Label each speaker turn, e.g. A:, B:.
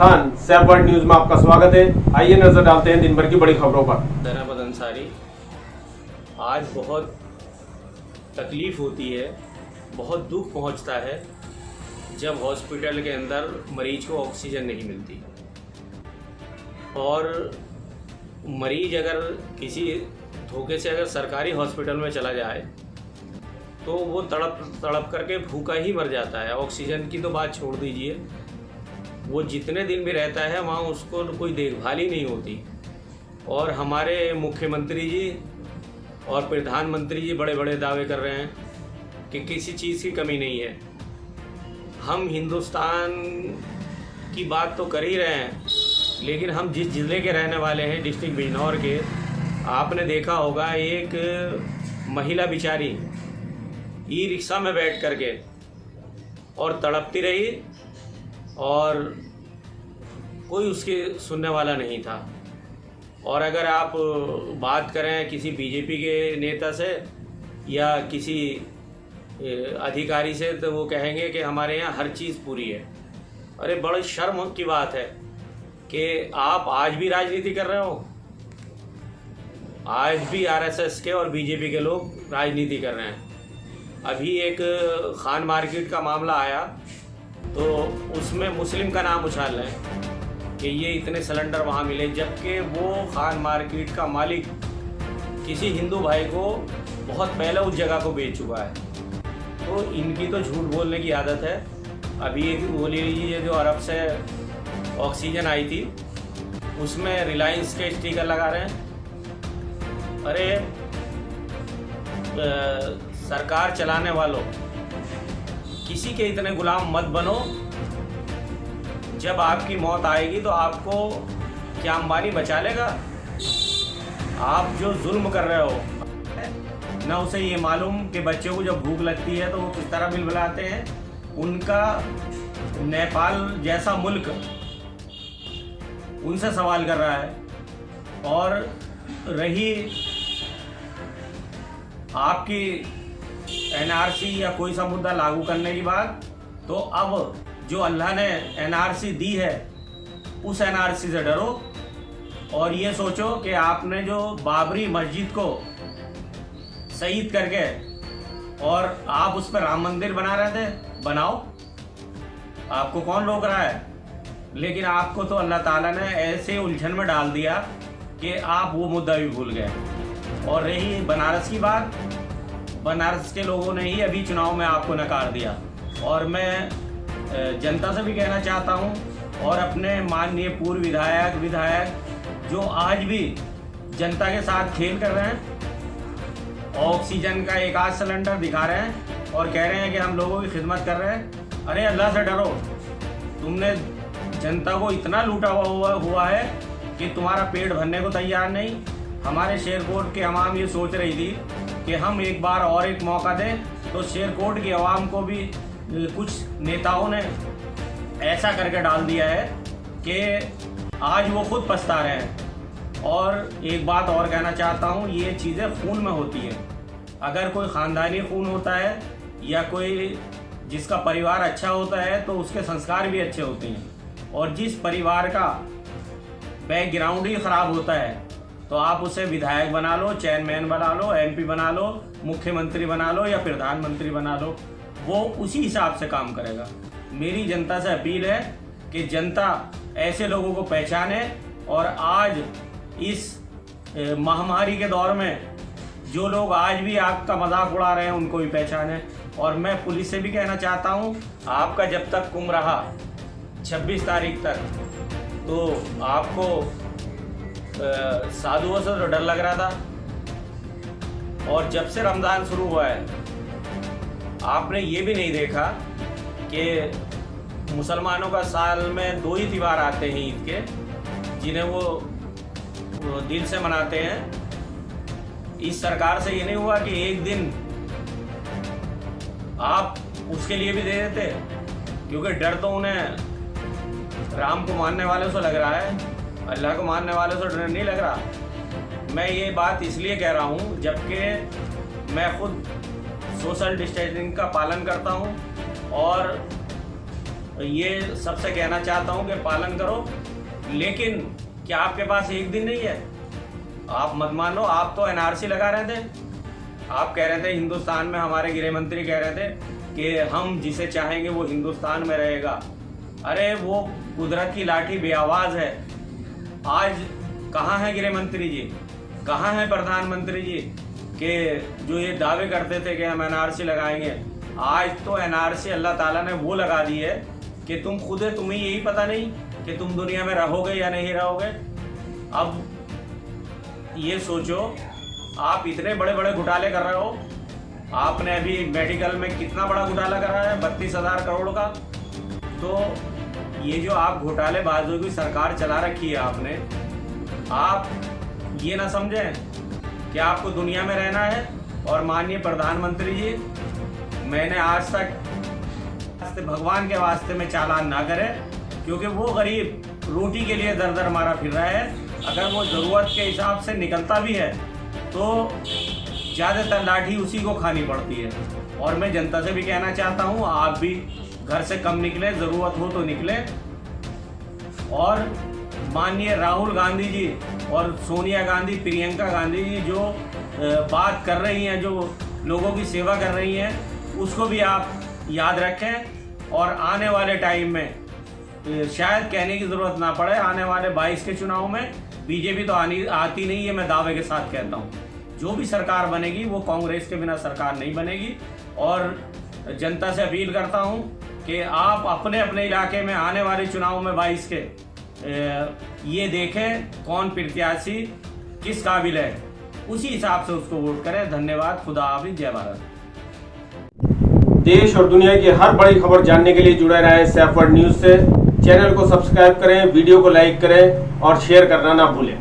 A: Khan, Saif world news में आपका स्वागत है। आइए नजर डालते हैं दिन भर की बड़ी खबरों पर।
B: जनाब अंसारी, आज बहुत तकलीफ़ होती है, बहुत दुख पहुंचता है जब हॉस्पिटल के अंदर मरीज को ऑक्सीजन नहीं मिलती और मरीज अगर किसी धोखे से अगर सरकारी हॉस्पिटल में चला जाए तो वो तड़प करके भूखा ही मर जाता है। ऑक्सीजन की तो बात छोड़ दीजिए, वो जितने दिन भी रहता है वहाँ उसको कोई देखभाल ही नहीं होती। और हमारे मुख्यमंत्री जी और प्रधानमंत्री जी बड़े बड़े दावे कर रहे हैं कि किसी चीज़ की कमी नहीं है। हम हिंदुस्तान की बात तो कर ही रहे हैं, लेकिन हम जिस ज़िले के रहने वाले हैं, डिस्ट्रिक्ट बिजनौर के, आपने देखा होगा एक महिला बेचारी ई रिक्शा में बैठ करके और तड़पती रही और कोई उसके सुनने वाला नहीं था। और अगर आप बात करें किसी बीजेपी के नेता से या किसी अधिकारी से तो वो कहेंगे कि हमारे यहाँ हर चीज़ पूरी है। अरे बड़ी शर्म की बात है कि आप आज भी राजनीति कर रहे हो। आज भी आरएसएस के और बीजेपी के लोग राजनीति कर रहे हैं। अभी एक खान मार्केट का मामला आया तो उसमें मुस्लिम का नाम उछाल रहे हैं कि ये इतने सिलेंडर वहाँ मिले, जबकि वो खान मार्केट का मालिक किसी हिंदू भाई को बहुत पहले उस जगह को बेच चुका है। तो इनकी तो झूठ बोलने की आदत है। अभी एक बोली लीजिए जो अरब से ऑक्सीजन आई थी उसमें रिलायंस के स्टिकर लगा रहे हैं। अरे सरकार चलाने वालों, किसी के इतने गुलाम मत बनो। जब आपकी मौत आएगी तो आपको क्या अंबानी बचा लेगा? आप जो जुल्म कर रहे हो ना, उसे ये मालूम कि बच्चों को जब भूख लगती है तो वो किस तरह बिलबिलाते हैं। उनका नेपाल जैसा मुल्क उनसे सवाल कर रहा है। और रही आपकी एनआरसी या कोई सा मुद्दा लागू करने की बात, तो अब जो अल्लाह ने एनआरसी दी है उस एनआरसी से डरो और ये सोचो कि आपने जो बाबरी मस्जिद को शहीद करके और आप उस पर राम मंदिर बना रहे थे, बनाओ, आपको कौन रोक रहा है। लेकिन आपको तो अल्लाह ताला ने ऐसे उलझन में डाल दिया कि आप वो मुद्दा भी भूल गए। और रही बनारस की बात, बनारस के लोगों ने ही अभी चुनाव में आपको नकार दिया। और मैं जनता से भी कहना चाहता हूं और अपने माननीय पूर्व विधायक जो आज भी जनता के साथ खेल कर रहे हैं, ऑक्सीजन का एक आध सिलेंडर दिखा रहे हैं और कह रहे हैं कि हम लोगों की खिदमत कर रहे हैं। अरे अल्लाह से डरो, तुमने जनता को इतना लूटा हुआ है कि तुम्हारा पेट भरने को तैयार नहीं। हमारे शेरकोट की आवाम ये सोच रही थी कि हम एक बार और एक मौका दें, तो शेरकोट की आवाम को भी कुछ नेताओं ने ऐसा करके डाल दिया है कि आज वो खुद पछता रहे हैं। और एक बात और कहना चाहता हूँ, ये चीज़ें खून में होती हैं। अगर कोई ख़ानदानी खून होता है या कोई जिसका परिवार अच्छा होता है तो उसके संस्कार भी अच्छे होते हैं। और जिस परिवार का बैकग्राउंड ही ख़राब होता है तो आप उसे विधायक बना लो, चेयरमैन बना लो, एमपी बना लो, मुख्यमंत्री बना लो या प्रधानमंत्री बना लो, वो उसी हिसाब से काम करेगा। मेरी जनता से अपील है कि जनता ऐसे लोगों को पहचाने और आज इस महामारी के दौर में जो लोग आज भी आपका मजाक उड़ा रहे हैं उनको भी पहचाने। और मैं पुलिस से भी कहना चाहता हूँ, आपका जब तक कुंभ रहा 26 तारीख तक, तो आपको साधुओं से तो डर लग रहा था। और जब से रमज़ान शुरू हुआ है आपने ये भी नहीं देखा कि मुसलमानों का साल में 2 ही त्यौहार आते हैं ईद के, जिन्हें वो दिल से मनाते हैं। इस सरकार से ये नहीं हुआ कि एक दिन आप उसके लिए भी दे देते, क्योंकि डर तो उन्हें राम को मानने वालों से लग रहा है, अल्लाह को मानने वालों से डर नहीं लग रहा। मैं ये बात इसलिए कह रहा हूँ जबकि मैं खुद सोशल डिस्टेंसिंग का पालन करता हूँ और ये सबसे कहना चाहता हूँ कि पालन करो। लेकिन क्या आपके पास एक दिन नहीं है? आप मत मानो, आप तो एनआरसी लगा रहे थे। आप कह रहे थे हिंदुस्तान में, हमारे गृह मंत्री कह रहे थे कि हम जिसे चाहेंगे वो हिंदुस्तान में रहेगा। अरे वो कुदरत की लाठी बेआवाज़ है। आज कहाँ है गृह मंत्री जी, कहाँ है प्रधानमंत्री जी कि जो ये दावे करते थे कि हम एनआरसी लगाएंगे? आज तो एनआरसी अल्लाह ताला ने वो लगा दी है कि तुम खुद है, तुम्हें यही पता नहीं कि तुम दुनिया में रहोगे या नहीं रहोगे। अब ये सोचो, आप इतने बड़े बड़े घोटाले कर रहे हो। आपने अभी मेडिकल में कितना बड़ा घोटाला करा है, 32,000 करोड़ का। तो ये जो आप घोटालेबाजों की सरकार चला रखी है आपने, आप ये ना समझें कि आपको दुनिया में रहना है। और माननीय प्रधानमंत्री जी, मैंने आज तक भगवान के वास्ते में चालान ना करें, क्योंकि वो गरीब रोटी के लिए दर दर मारा फिर रहा है। अगर वो ज़रूरत के हिसाब से निकलता भी है तो ज़्यादातर लाठी उसी को खानी पड़ती है। और मैं जनता से भी कहना चाहता हूँ, आप भी घर से कम निकले, ज़रूरत हो तो निकले। और माननीय राहुल गांधी जी और सोनिया गांधी, प्रियंका गांधी जी जो बात कर रही हैं, जो लोगों की सेवा कर रही हैं, उसको भी आप याद रखें। और आने वाले टाइम में शायद कहने की ज़रूरत ना पड़े, आने वाले 22 के चुनाव में बीजेपी तो आती नहीं है, मैं दावे के साथ कहता हूँ। जो भी सरकार बनेगी वो कांग्रेस के बिना सरकार नहीं बनेगी। और जनता से अपील करता हूँ कि आप अपने अपने इलाके में आने वाले चुनाव में 22 के ये देखें कौन प्रत्याशी किस काबिल है, उसी हिसाब से उसको वोट करें। धन्यवाद। खुदा हाफिज़। जय भारत।
A: देश और दुनिया की हर बड़ी खबर जानने के लिए जुड़े रहे सैफ वर्ल्ड न्यूज से। चैनल को सब्सक्राइब करें, वीडियो को लाइक करें और शेयर करना ना भूलें।